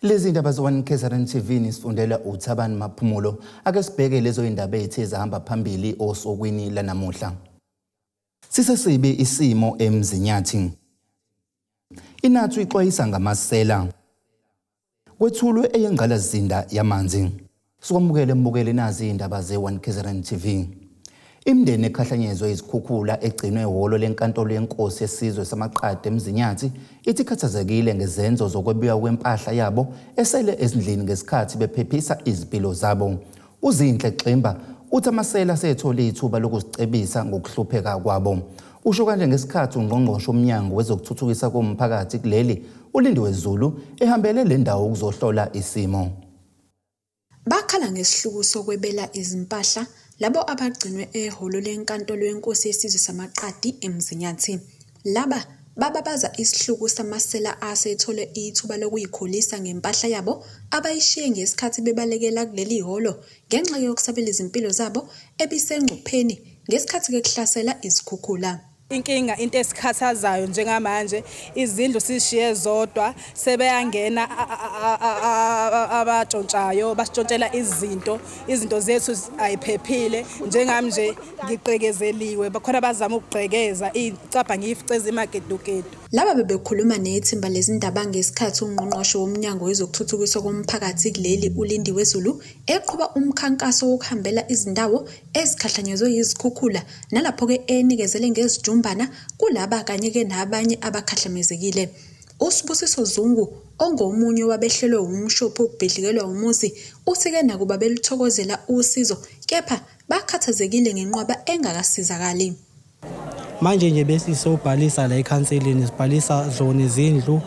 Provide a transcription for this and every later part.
Lezi ndaba zo-1KZNTV nisifundela uThabani Maphumulo. Ake sibheke lezo indaba ethu ezihamba phambili osukwini lanamuhla. Sibi Isimo emzinyathi. I-Natu Ixwayisa Ngamasela. Kwethulwe eyengqalazinda yamanzi. Sikwamukele mbukeli nazi indaba ze-1KZNTV. Imndeni ekhahlanyezwe izikhukhula egcinwe ehholo lenkantolo yenkosi yesizwe samaqadi emzinyathi ithi khathazekile ngezenzo zokwebiwa kwempahla yabo esele ezindlini ngesikhathi bephephisa izimpilo zabo. Uzinhle Ximba uthi amasela asethole ithuba lokuzicebisa ngokuhlupheka kwabo. Usho kanje ngesikhathi ungqongqoshe umnyango wezokuthuthukisa komphakathi kuleli uLindiwe Zulu ehambele le ndawo ukuzohlola isimo. Bakhala ngesihluku sokwebela izimpahla labo abagcinwe ehholo lenkantolo yenkosi yesizwe samaqadi emzinyathi. Laba bababaza isihluku samasela asethole ithuba lokuyikhulisa ngempahla yabo abayishiye ngesikhathi bebalekela kuleli hholo ngenxa yokusabela izimpilo zabo ebisengcupheni ngesikhathi kekuhlasela izikhukhula. Inkinga into esikhathazayo njengamanje izindlu sishiye zodwa sebeyangena abatshontshayo basitshontshela izinto zethu ayiphephile njengami nje ngiqekezeliwe bakhona bazama ukugqekeza icapha ngiyificeza imagedugedu. Laba bebekhuluma nethimba lezindaba ngesikhathi ungqongqoshe womnyango wezokuthuthukiswa komphakathi kuleli uLindiwe Zulu eqhuba umkhankaso wokuhambela izindawo ezikhahlanyezwe izikhukhula nalapho ke enikezele ngezijumbana kulaba kanye ke nabanye abakhahlamezekile. Usibusiso Zungu ongomunye wabehlelwe umshophi ukubhidlikelwa umuzi uthi ke nakuba belithokozela usizo kepha bakhathazekile ngenqwaba engakasizakali. Manje nje besisobhalisa la ekhanseleni sibhalisa zona izindlu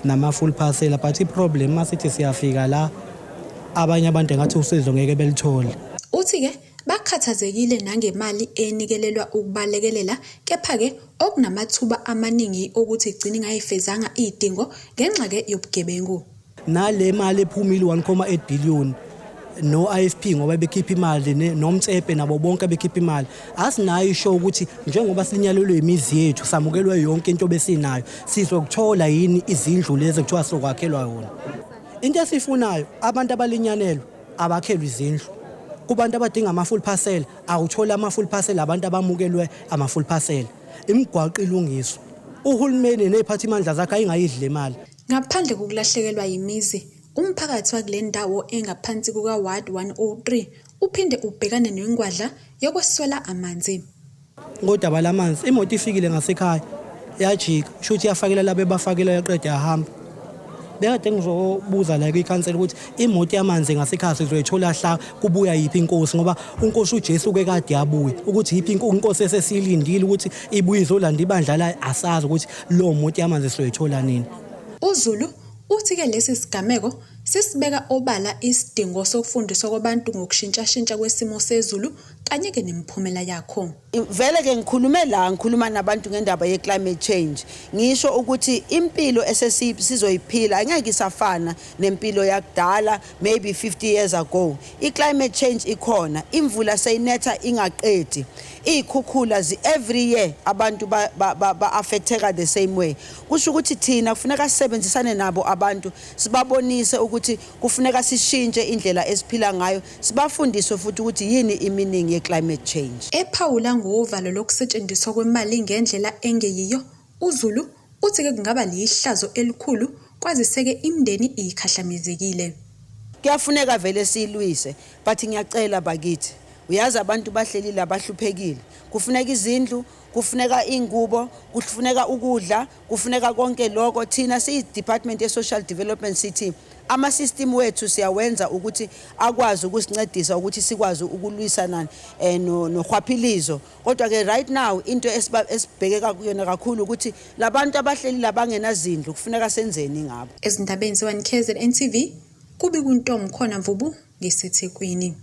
nama full parcel but iproblem masithi siyafika la abanye abantu ngathi usizo ngeke belithole. Uthi ke bakhathazekile nangemali enikelelwa ukubalekelela kepha ke okunamathuba amaningi ukuthi igcine ngayifezanga idingo ngenxa ke yobugebengu. Nale mali ephumile 1.8 billion no IFP ngoba bekhipha imali nomtsepe nabo bonke bekhipha imali asinayo isho ukuthi njengoba sinyalelwe imizi yethu samukelwe yonke into besinayo sizokuthola yini izindlu lezi kuthiwa sokwakhelwa yona. Into esifunayo abantu abalinyanelwe abakhelwe izindlu kubantu abadinga ama full parcel awuthola ama full parcel abantu abamukelwe ama full parcel imigwaqo ilungiswa uhulumeni neziphathimandla zakhe ayingayidle imali. Ngaphandle kokulahlekelwa yimizi umphakathi wakule ndawo engaphansi kuka Ward 103 uphinde ubhekane nengwadla yokweswela amanzi. Ngodaba lamanzi imoto ifikile ngasekhaya yajika shuthi yafakela labe bafakela yaqeda yahamba. Bekade ngizobuza la kwiCouncil ukuthi imoto yamanzi ngasekhaya sizoyithola hla kubuya yipi inkosi ngoba unkosi uJesu ke kade yabuya ukuthi yipi inkosi esesilindile ukuthi ibuye izolanda ibandla la asazi ukuthi lo moto yamanzi sizoyithola nini. uZulu uthi ke lesi sigameko sisibeka obala isidingo sokufundiswa kwabantu ngokushintshashintsha kwesimo sezulu kanye ke nemphumela yakho. Vele ke ngikhuluma nabantu ngendaba ye climate change. Ngisho ukuthi impilo esesizoyiphila angeke isafana nempilo yakudala maybe 50 years ago. I-climate change ikhona, imvula seyinetha ingaqedi. Ikhukhula every year abantu ba affecteka the same way. Kusho ukuthi thina kufuneka sisebenzisane nabo abantu sibabonise ukuthi kufuneka sishintshe indlela esiphila ngayo sibafundiswe futhi ukuthi yini iminingi ye climate change. Ephawula ngovalo lokusetshenziswa kwemali ngendlela engeyiyo uZulu uthi ke kungaba lihlazo elikhulu kwaziseke imndeni ikhahlamezekile. Kuyafuneka vele silwise but ngiyacela bakithi uyazi abantu bahlelile abahluphekile kufuneka izindlu kufuneka ingubo kufuneka ukudla kufuneka konke lokho thina siyi Department ye Social Development City ama system wethu siyawenza ukuthi akwazi ukusincedisa ukuthi sikwazi ukulwisana nokhwaphilizo kodwa ke right now into esibhekeka kuyona kakhulu ukuthi labantu abahleli labangenazindlu kufuneka senzeni ngabo. Ezindabeni ze-1KZNTV kubi kuntombi khona Mvubu ngesethekwini.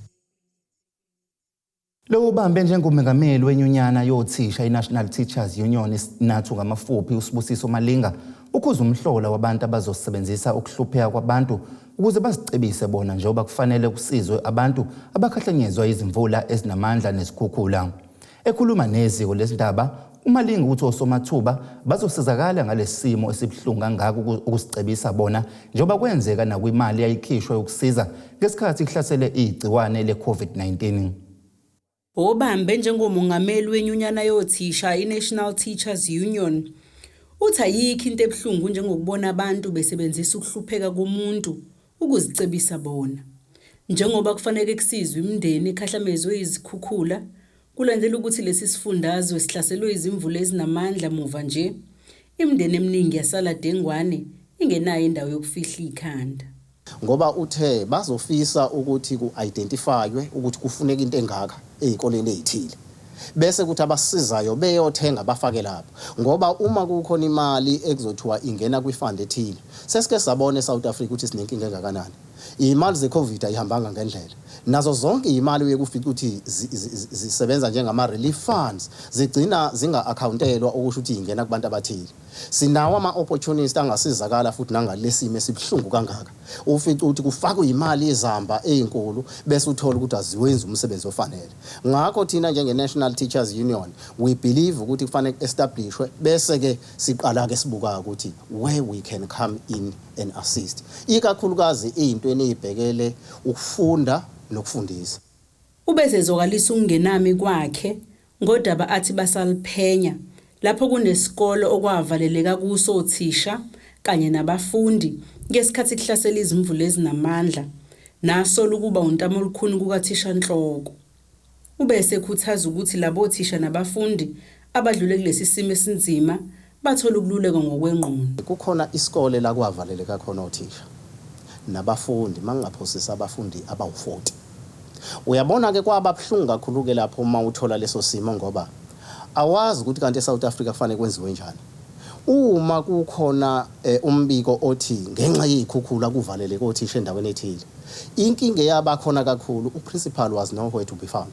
Lo bambe njengomengameli wenyunyana yothisha iNational Teachers Union I-Natu ngamafuphi uSibusiso Malinga ukuze umhlola wabantu abazosebenzisa ukuhlupheka kwabantu ukuze bazicebise bona njengoba kufanele kusizwe abantu abakhahlanyezwa izimvula ezinamandla nezikhukhula. Ekhuluma neziko lezindaba umalinga ukuthi osomathuba bazosizakala ngalesimo esibuhlungu kangaka ukusicebisa bona njengoba kwenzeka nakwimali yayikhishwa yokusiza ngesikhathi ihlasele igciwane le-COVID-19. Obambe njengomongameli wenyunyana yothisha i-National Teachers Union, uthi ayikho into ebuhlungu njengokubona abantu besebenzisa ukuhlupheka komuntu ukuzicebisa bona. Njengoba kufanele kusizwe imindeni ekhahlamezwe izikhukhula, kulandela ukuthi lesi sifundazwe sihlaselwe izimvula ezinamandla muva nje, imindeni eminingi yasala dengwane ingenayo indawo yokufihla ikhanda. Ngoba uthe bazofisa ukuthi ku-identifywe ukuthi kufuneka into engaka ezikoleni ezithile. Bese kuthi abasizayo beyothenga bafake lapho. Ngoba uma kukhona imali ekuzothiwa ingena kwifund ethile, sesike sabona eSouth Africa ukuthi sinenkinga engakanani. Imali ze-COVID ayihambanga ngendlela. Nazo zonke imali uyekufica ukuthi zisebenza njengama relief funds zigcina zinga-accountelwa okusho ukuthi ingena kubantu abathile. Sinawo ama-opportunities angasizakala futhi nangalesimo esibuhlungu kangaka. Ufica ukuthi kufakwe imali yezamba ezinkulu bese uthola ukuthi aziwenzi umsebenzi ofanele. Ngakho thina njenge-National Teachers Union we believe ukuthi kufanele establishwe bese ke siqala ke sibuka ukuthi where we can come in and assist. Ikakhulukazi izintweni ezibhekele ukufunda nokufundisa. Ubezezokalisa ukungenami kwakhe ngodaba athi basaliphenya lapho kunesikolo okwavaleleka kuso othisha kanye nabafundi ngesikhathi kuhlasela izimvula ezinamandla naso ukuba untamo olukhuni kukathisha Nhloko. Ubese ekhuthaza ukuthi labo thisha nabafundi abadlule kulesi simo esinzima bathola ukululeka ngokwengqondo. Kukhona isikole la kwavaleleka khona othisha nabafundi mangaphosisa abafundi abawu-40. Uyabona ke kwababuhlungu kakhulu ke lapho uma uthola leso simo ngoba awazi ukuthi kanti eSouth Africa kufanele kwenziwe njani. Uma kukhona umbiko othi ngenxa yezikhukhula kuvaleleka othisha endaweni ethile, inkinga yabakhona kakhulu uprincipal was nowhere to be found.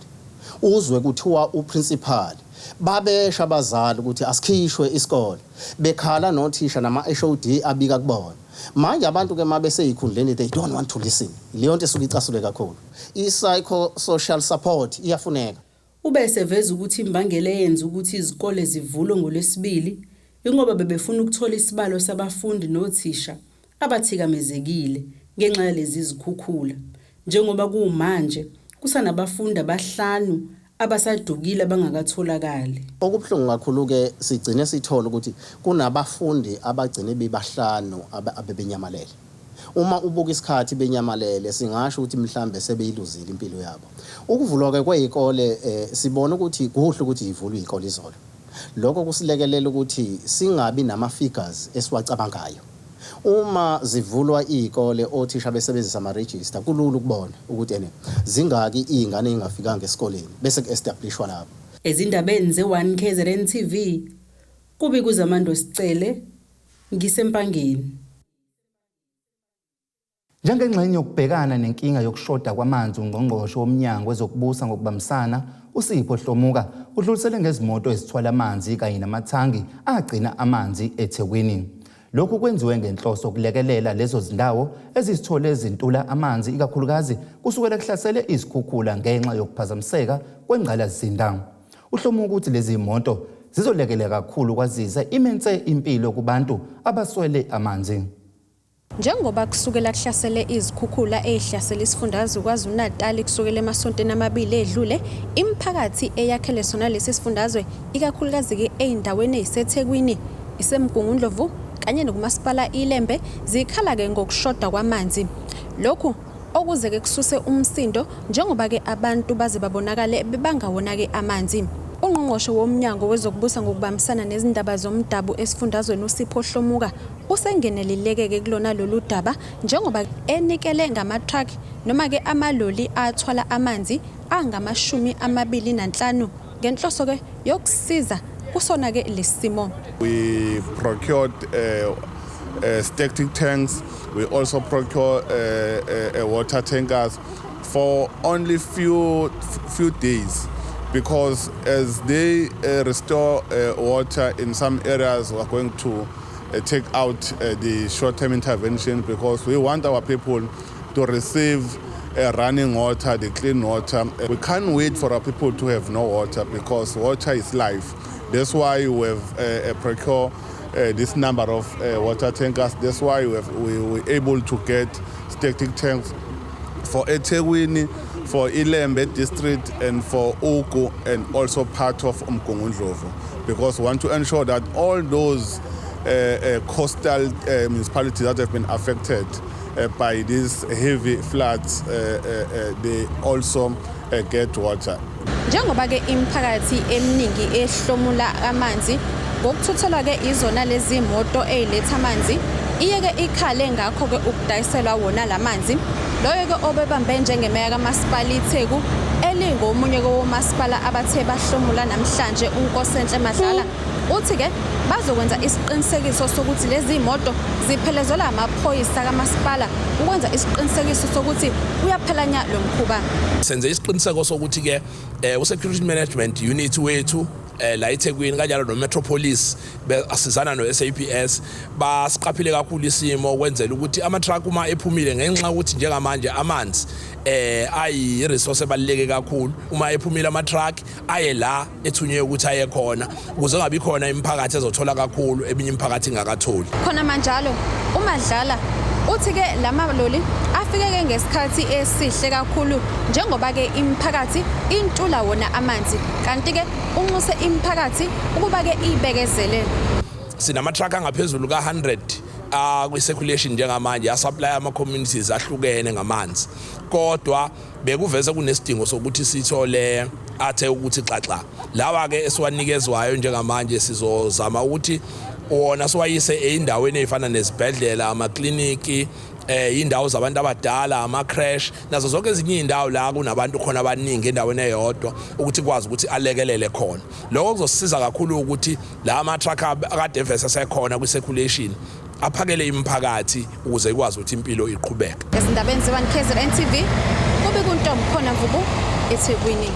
Uzwe kuthiwa uprincipal babesha abazali ukuthi asikhishwe isikole, bekhala nothisha nama-HOD abika kubona. Manje abantu ke mabese ezikhundleni they don't want to listen. Leyo nto esuke icasule kakhulu. I-psychosocial support iyafuneka. Ubese veza ukuthi imbangela eyenza ukuthi izikole zivulwe ngoLwesibili ingoba bebefuna ukuthola isibalo sabafundi nothisha abathikamezekile ngenxa yalezi zikhukhula. Njengoba kumanje kusanabafundi abahlanu abasadukile bangakatholakali. Okubuhlungu kakhulu ke sigcine sithola ukuthi kunabafundi abagcine bebahlanu abebenyamalele. Uma ubuka isikhathi benyamalele singasho ukuthi mhlambe sebeyiluzile impilo yabo. Ukuvulwa ke kwezikole sibona ukuthi kuhle ukuthi ivulwe izikole izolo. Lokho kusilekelela ukuthi singabi nama figures esiwacabangayo. Uma zivulwa izikole othisha besebenzisa ama register kulula ukubona ukuthi zingaki izingane engafikanga esikoleni bese ku-establishwa lapho. Ezindabeni ze-1KZNTV kubi kuzamando sicele ngisempangeni. Njengengxenye yokubhekana nenkinga yokushoda kwamanzi ungqongqoshe womnyango wezokubusa ngokubambisana uSipho Hlomuka udlulisele ngezimoto ezithwala amanzi kanye namathangi agcina amanzi eThekwini. Lokhu kwenziwe ngenhloso ukulekelela lezo zindawo ezisithole ezintula amanzi ikakhulukazi kusukela kuhlasele izikhukhula ngenxa yokuphazamiseka kwengqalasizinda. Uhlomuka ukuthi lezi moto zizolekelela kakhulu kwazisa imenze impilo kubantu abaswele amanzi. Njengoba kusukela kuhlasele izikhukhula ehlasela isifundazwe KwaZulu-Natal kusukela emasontweni amabili edlule, imiphakathi eyakhele sona lesi sifundazwe ikakhulukazi ke eindaweni eziseThekwini, isemgungundlovu kanye nokumasipala iLembe zikhala ke ngokushoda kwamanzi. Lokhu okuze ke kususe umsindo njengoba ke abantu baze babonakale bebangawona ke amanzi. Ungqongqoshe womnyango wezokubusa ngokubambisana nezindaba zomdabu esifundazweni uSipho Hlomuka usengeneleleke ke kulona lolu daba njengoba enikele ngama-truck noma ke amaloli athwala amanzi angama-25 ngenhloso ke yokusiza kusona ke lesimo. We procured static tanks. We also procure water tankers for only few days. Because as they restore water in some areas, we are going to take out the short-term intervention because we want our people to receive running water, the clean water. We can't wait for our people to have no water because water is life. That's why we have procured this number of water tankers. That's why we were able to get static tanks for eThekwini, for Ilembe district, and for Oku, and also part of Umgungundlovu, because we want to ensure that all those coastal municipalities that have been affected by these heavy floods, they also get water. Njengoba ke imiphakathi eminingi ehlomula amanzi ngokuthuthelwa ke izona lezi moto eziletha amanzi iyeke ikhale ngakho ke ukudayiselwa wona lamanzi loyo ke obebambe njengemeya kaMasipala iTheku elingomunye komasipala abathe bahlomula namhlanje uNkosenhle Madlala uthi ke bazokwenza isiqinisekiso sokuthi lezi moto ziphelezelwa amaphoyisa kaMasipala ukwenza isiqinisekiso sokuthi uyaphelanya lo mkhuba. Senze isiqiniseko sokuthi ke security management unit wethu la eThekwini kanjalo no Metropolis asizana no SAPS basiqaphile kakhulu isimo kwenzela ukuthi ama truck uma ephumile ngenxa ukuthi njengamanje amanzi ayi resource ebaluleke kakhulu uma ephumile ama truck aye la ethunywe ukuthi aye khona ukuze ngabi khona imiphakathi ezothola kakhulu eminye imiphakathi ingakatholi khona manjalo uMadlala uthi ke lamaloli afike ke ngesikhathi esihle kakhulu njengoba ke imiphakathi intula wona amanzi kanti ke unxuse imiphakathi ukuba ke ibekezele. Sinama truck angaphezulu ka 100 kwi circulation njengamanje asupply ama communities ahlukene ngamanzi kodwa bekuveze kunesidingo sokuthi sithole athe ukuthi xaxa lawa ke esiwanikezwayo njengamanje sizozama ukuthi wona siwayise eindaweni ezifana nezibhedlela ama clinic indawo zabantu abadala ama crash nazo zonke ezinye indawo la kunabantu khona abaningi endaweni eyodwa ukuthi kwazi ukuthi alekelele khona lokho kuzosisiza kakhulu ukuthi la ama truck akade vese sekhona kwi circulation aphakele imiphakathi ukuze ikwazi ukuthi impilo iqhubeke. Ezindabeni ze-1KZNTV kube kuntombi khona Mvubu eThekwini.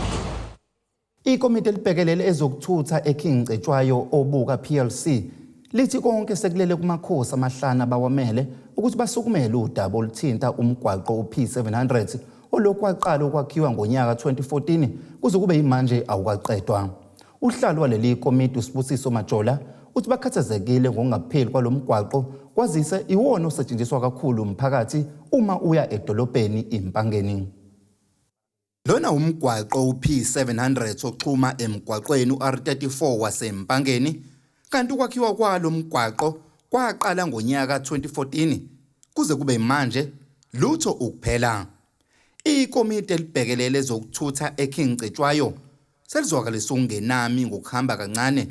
Ikomiti elibhekelele ezokuthutha eKingcetshwayo obuka PLC lithi konke sekulele kumakhosi amahlanu abawamele ukuthi basukumele udaba oluthinta umgwaqo uP700 olokwaqala ukwakhiwa ngonyaka 2014 kuze kube yimanje awukaqedwa. Uhlalo waleli komiti uSibusiso Majola uthi bakhathazekile ngokungapheli kwalomgwaqo kwazise iwona osetshenziswa kakhulu umphakathi uma uya edolobheni impangeni. Lona umgwaqo uP700 oxhuma emgwaqweni uR34 wasempangeni kanti ukwakhiwa kwalo mgwaqo kwaqala ngonyaka 2014 kuze kube manje lutho ukuphela. Ikomiti elibhekelele ezokuthutha eKingcetshwayo selizwakalisa ungenami ngokuhamba kancane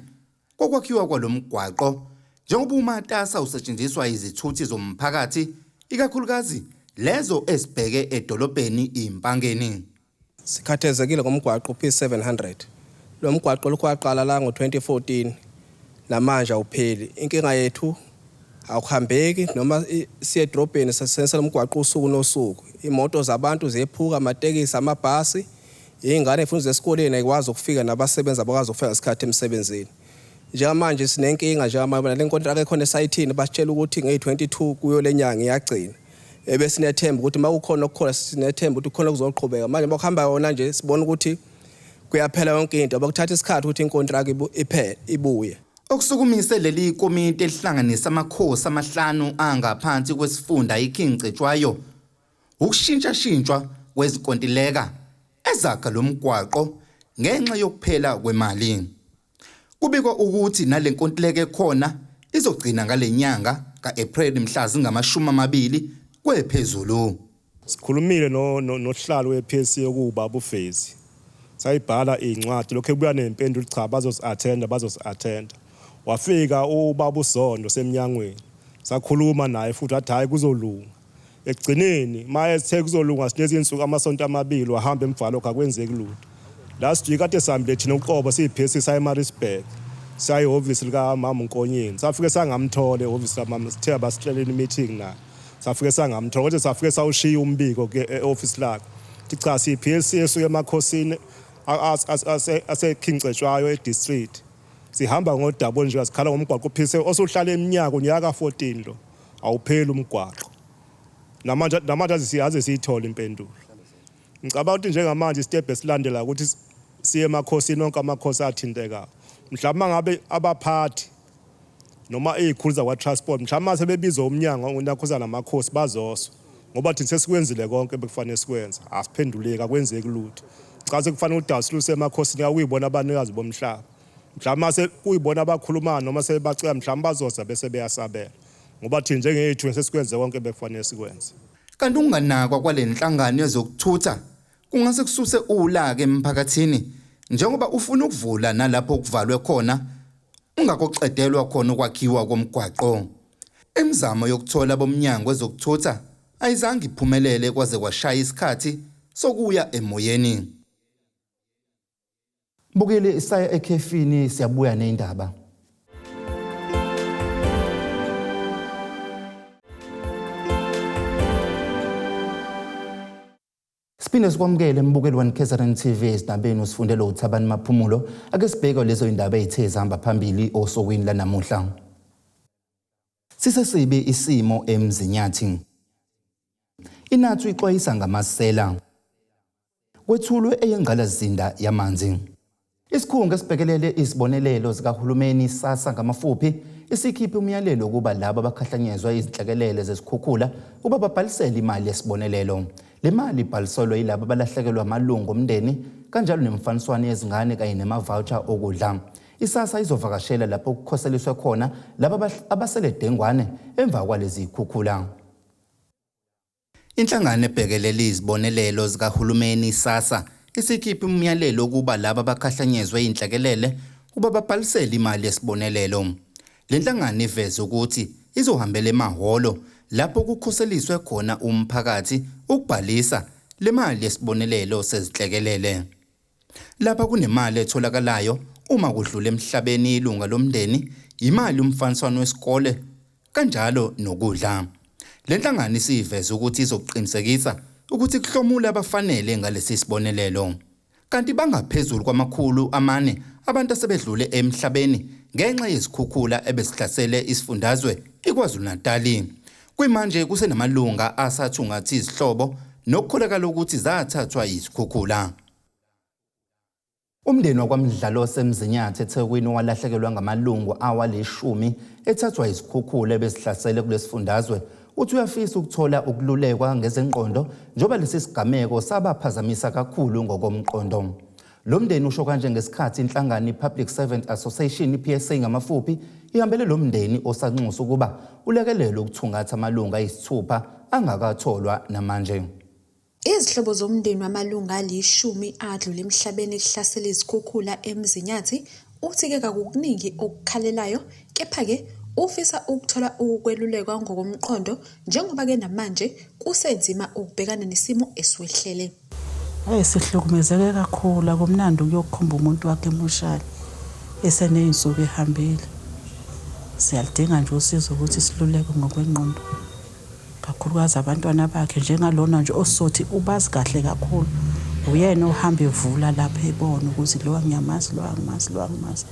kokwakhiwa kwalomgwaqo njengoba umatasa usetshenziswa izithuthi zomphakathi ikakhulukazi lezo esibheke edolobheni impangeni. Sikhathazekile ngomgwaqo P700 lo mgwaqo lokwaqala la ngo2014 namanje awupheli inkinga yethu awuhambeki noma siye edrobheni sasensela umgwaqo usuku nosuku imoto zabantu ziyephuka amatekisi amabhasi ingane efunza esikoleni ayikwazi ukufika nabasebenza abakwazi ukufika ngesikhathi emsebenzini njengamanje sinenkinga njengamanje le contract ekhona esayithini basitshela ukuthi nge22 kuyo lenyanga iyagcina ebese sinethemba ukuthi makukhona okukhona sinethemba ukuthi kukhona kuzoqhubeka manje bakuhamba yona nje sibona ukuthi kuyaphela yonke into abakuthatha isikhathi ukuthi incontract iphele ibuye. Okusukumise leli komiti elihlanganisa amakhosi amahlanu angaphansi kwesifunda iKingcetshwayo ukushintshashintshwa kwezinkontileka ezakha lomgwaqo ngenxa yokuphela kwemali. Kubikwa ukuthi nalenkontileka ekhona izogcina ngalenyanga kaApril mhla zingama20 kwephezulu. Sikhulumile nohlalo wePLC yokuba bufezi. Sayibhala incwadi lokho ebuya nempendulo cha bazosi-attenda. Wafika ubaba uZondo semnyangweni. Sakhuluma naye futhi athi hayi kuzolunga. Ekugcineni maye sithe kuzolunga sinezi insuku amasonto amabili wahamba emvalo akakwenzeki lutho. Last week kade sihambile thina uqobo siyiPLC sayeMaritzburg. Sayi office lika mama uNkonyeni. Safike sangamthole office kamama sithe basihlelela meeting naye. Safike sangamthola kodwa safike sawushiya umbiko ke e-office lakhe cha siPLC esuke emakhosini aseKingcetshwayo edistrict sihamba ngodabo nje asikhala ngomgwaqo uphise osuhlala eminyaka unyaka 14 lo awupheli umgwaqo namanje siyaze siyithola impendulo. Ngicabanga ukuthi njengamanje step esilandela ukuthi siye emakhosini onke amakhosi athinteka mhlawumbe ngabe abaphathi noma izikhulu zakwa transport mhlawumbe sebebizwa umnyango unakhuza namakhosi bazoswa ngoba thina sesikwenzile konke bekufanele sikwenza asiphenduleka kwenzeki lutho cha sekufanele udasuluse emakhosini akuyibona abanikazi bomhlaba mhlawumbe sekuyibona abakhuluma noma sebacela mhlawumbe bazoza bese beyasabela ngoba thina njengethu sesikwenze konke bekufanele sikwenze. Kanti unganakwa kwalenhlangano yezokuthutha kungase kususe ulaka emphakathini njengoba ufuna ukuvula nalapho kuvalwe khona ungakoqedelwa khona ukwakhiwa komgwaqo. Imizamo yokuthola bomnyango wezokuthutha ayizange iphumelele kwaze kwashaya isikhathi sokuya emoyeni. Bukele isaya ekhefini siyabuya neindaba. Siphinde sikwamukele mbukeli 1KZNTV esidabeni usifundele uThabani Maphumulo ake sibheke lezo indaba ezithe zihamba phambili osokwini lanamuhla. Sibi Isimo eMzinyathi. I-Natu Ixwayisa Ngamasela. Kwethulwe eyengqalazinda yamanzi. Isikhungo esibhekelele izibonelelo zikahulumeni sasa ngamafuphi isikhiphe umyalelo kuba labo abakhahlanezwa izinhlekelele zesikhukhula kuba babhalisele imali yesibonelelo. Le mali ibhaliselwe yilabo abalahlekelwa amalungu omndeni kanjalo nemfaniswano yezingane kanye nema-voucher okudla. Isasa izovakashela lapho kukhoseliswe khona labo abasele dengwane emva kwalezi zikhukhula. Inhlangano ebhekelele izibonelelo zikahulumeni sasa isikhiphe umyalelo kuba labo abakhahlanezwe izinhlekelele kuba babhalisele imali yesibonelelo. Le nhlangano iveza ukuthi izohambela emahholo lapho kukhoseliswe khona umphakathi ukubhalisa le mali yesibonelelo sezinhlekelele. Lapha kunemali etholakalayo uma kudlula emhlabeni ilunga lomndeni, imali umfaniswano wesikole kanjalo nokudla. Le nhlangano isiveza ukuthi izoqinisekisa ukuthi kuhlomula abafanele ngalesi sibonelelo. Kanti bangaphezulu kwama400 abantu asebedlule emhlabeni ngenxa yezikhukhula ebesihlasele isifundazwe iKwaZulu-Natal. Kuyimanje kusenamalunga asathungathi izihlobo nokukholakala ukuthi zathathwa izikhukhula. Umndeni wakwaMdlalo osemzinyathi eThekwini walahlekelwa ngamalungu awalishumi ethathwa izikhukhula ebesihlasele kulesifundazwe uthi uyafisa ukuthola ukululekwa ngezengqondo njoba lesi sigameko sabaphazamisa kakhulu ngokomqondo. Lo mndeni usho kanje ngesikhathi inhlangano iPublic Servant Association iPSA ngamafuphi ihambele lo mndeni osanxusa ukuba ulekelele ukuthungatha amalunga ayisithupha angakatholwa namanje. Izihlobo zomndeni wamalunga alishumi adlule emhlabeni ekuhlasela izikhukhula eMzinyathi uthi-ke kakukuningi okukhalelayo kepha-ke ufisa ukuthola ukwelulekwa ngokomqondo njengoba-ke namanje kusenzima ukubhekana nesimo esiwehlele. Sihlukumezeke kakhulu akumnandi ukuyokukhomba umuntu wakhe emoshali eseney'nsuku ehambile. Siyalidinga nje usizo ukuthi siluleke ngokwengqondo. Kakhulukazi abantwana bakhe njengalona nje osothi ubazi kahle kakhulu. Uyena ohamba evula lapha ebona ukuthi lo angiyamazi, lo angimazi, lo angimazi.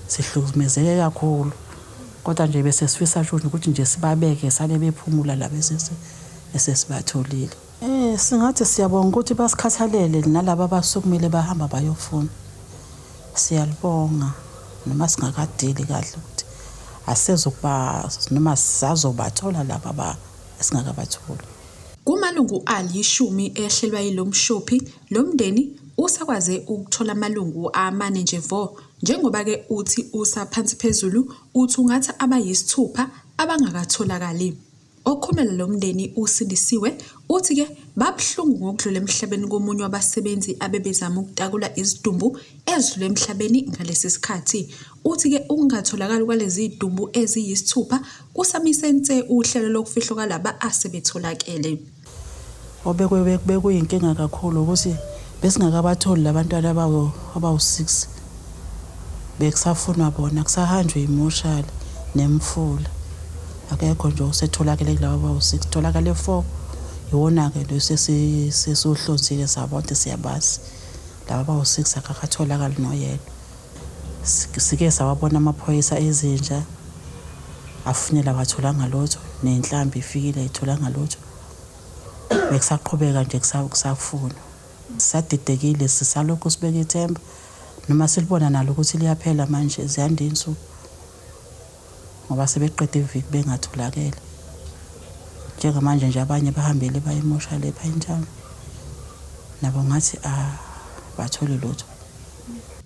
Sihlukumezeke kakhulu. Kodwa nje bese sifisa nje ukuthi nje sibabeke sale bephumula la bese esesibatholile. Singathi siyabonga ukuthi basikhathalele nalabo abasukumile bahamba bayofuna. Siyalibonga noma singakadeli kahle ukuthi asezokuba noma sizazobathola laba esingakabatholi. Kumalungu alishumi ehlelwa yilomshophi lo mndeni usakwaze ukuthola amalungu amane nje vo njengoba-ke uthi usaphansi phezulu uthi ungatha abayisithupha abangakatholakali. Okhomela lo mndeni usindisiwe uthi-ke babuhlungu ngokudlula emhlabeni komunye wabasebenzi abebezama ukutakula izidumbu ezidlule emhlabeni ngalesi sikhathi. Uthi-ke ukungatholakali kwalezi idumbu eziyisithupha kusamisense uhlelo lokufihlwa kwalaba asebetholakele. Bekuyinkinga kakhulu ukuthi besingakabatholi labantwana abawu-6 bekusafunwa bona kusahanjwe emoshali nemfula. Akekho nje osetholakele kulabo abawu-6 tholakale 4 iwona-ke lo sesihlonzile sabonke siyabazi laba abawu-6 akakatholakali noyedwa. Sike sawabona amaphoyisa ezinja afunela batholanga lutho nenhlambi ifikile ayitholanga lutho. Bekusaqhubeka nje kusafuna. Sadidekile sisalokhu sibeka ithemba noma silibona nalo ukuthi liyaphela manje ziyanda insuku ngoba sebeqeda iviki bengatholakele njengamanje nje abanye bahambile bayimosha lepha enjalo nabo ngathi bathole lutho.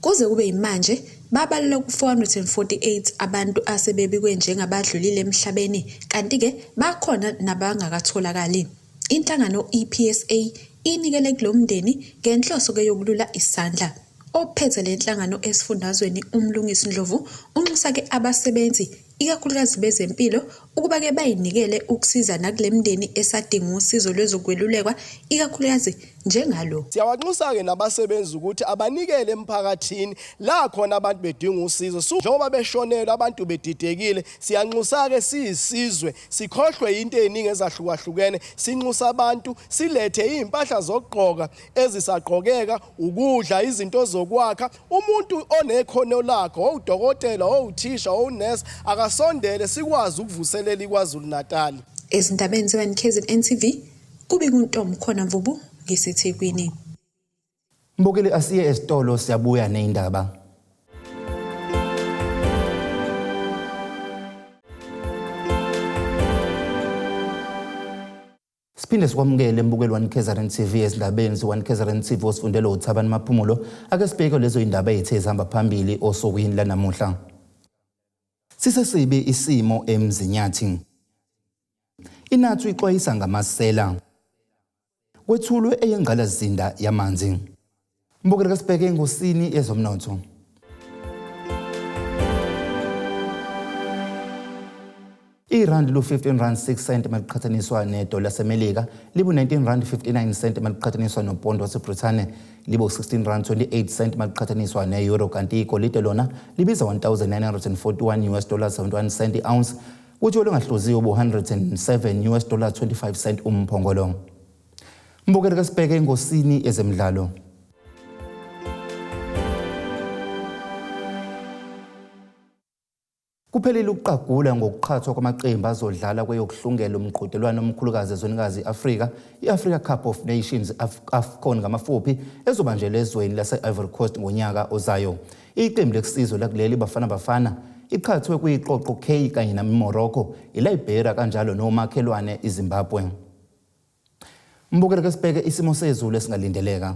Kuze kube imanje babalelwa ku-448 abantu asebebikwe njengabadlulile emhlabeni kanti ke bakhona nabangakatholakali. Inhlangano EPSA inikele kulomndeni ngenhloso ke yokulula isandla. Ophethe lenhlangano esifundazweni uMlungisi Ndlovu unxusa ke abasebenzi ikakhulukazi bezempilo ukuba ke bayinikele ukusiza nakulemndeni esadinga usizo lwezokwelulekwa ikakhulukazi njengalo. Siyawanxusa ke nabasebenzi ukuthi abanikele emphakathini la khona abantu bedinga usizo njengoba beshonela abantu bedidekile. Siyanxusa ke siyisizwe sikhohlwe into eziningi ezahlukahlukene sinxusa abantu silethe impahla zokugqoka ezisagqokeka ukudla izinto zokwakha umuntu onekhono lakho udokotela uthisha unurse akasondele sikwazi ukuvuselela iKwaZulu Natal. Ezindabeni ze-1KZNTV kubi kuntombi khona Mvubu ngiseThekwini. Mbukeli asiye esitolo siyabuya neindaba. Siphinde sikwamukele mbukeli 1KZNTV ezindabeni ze-1KZNTV osifundela uThabani Maphumulo ake sibheke lezo indaba ezithe ezihamba phambili osokwini lanamuhla. Sibi Isimo Emzinyathi. I-Natu Ixwayisa Ngamasela. Kwethulwe eyengqalazinda yamanzi. Mbukeli ke sibheke engosini ezomnotho. Irandi lu 15 rand 6 cent maliqhathaniswa nedola lasemelika libu 19 rand 59 cent maliqhathaniswa nopondo waseBrithani libu 16 rand 28 cent maliqhathaniswa ne-euro kanti igolide lona libiza 1941 US dollars 71 cent i-ounce kuthi olungahluziwe bu 107 US dollars 25 cent umphongolo. Mbukeli ke sibheke engosini ezemidlalo. Kuphelile ukuqagula ngokuqhathwa kwamaqembu azodlala kweyokuhlungela umqhudelwano omkhulukazi ezwenikazi Afrika i-Africa Cup of Nations AFCON ngamafuphi ezobanjelwa ezweni lase-Ivory Coast ngonyaka ozayo. Iqembu lekusizwe lakuleli bafana iqhathwe kuyiqoqo K kanye naMorocco, iLiberia kanjalo nomakhelwane iZimbabwe. Mbukeli ke sibheke isimo sezulu esingalindeleka.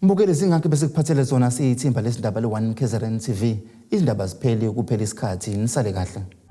Mbukeli singakho bese kuphathele zona siyithimba lesindaba le1KZNTV izindaba zipheli ukuphela isikhathi nisale kahle.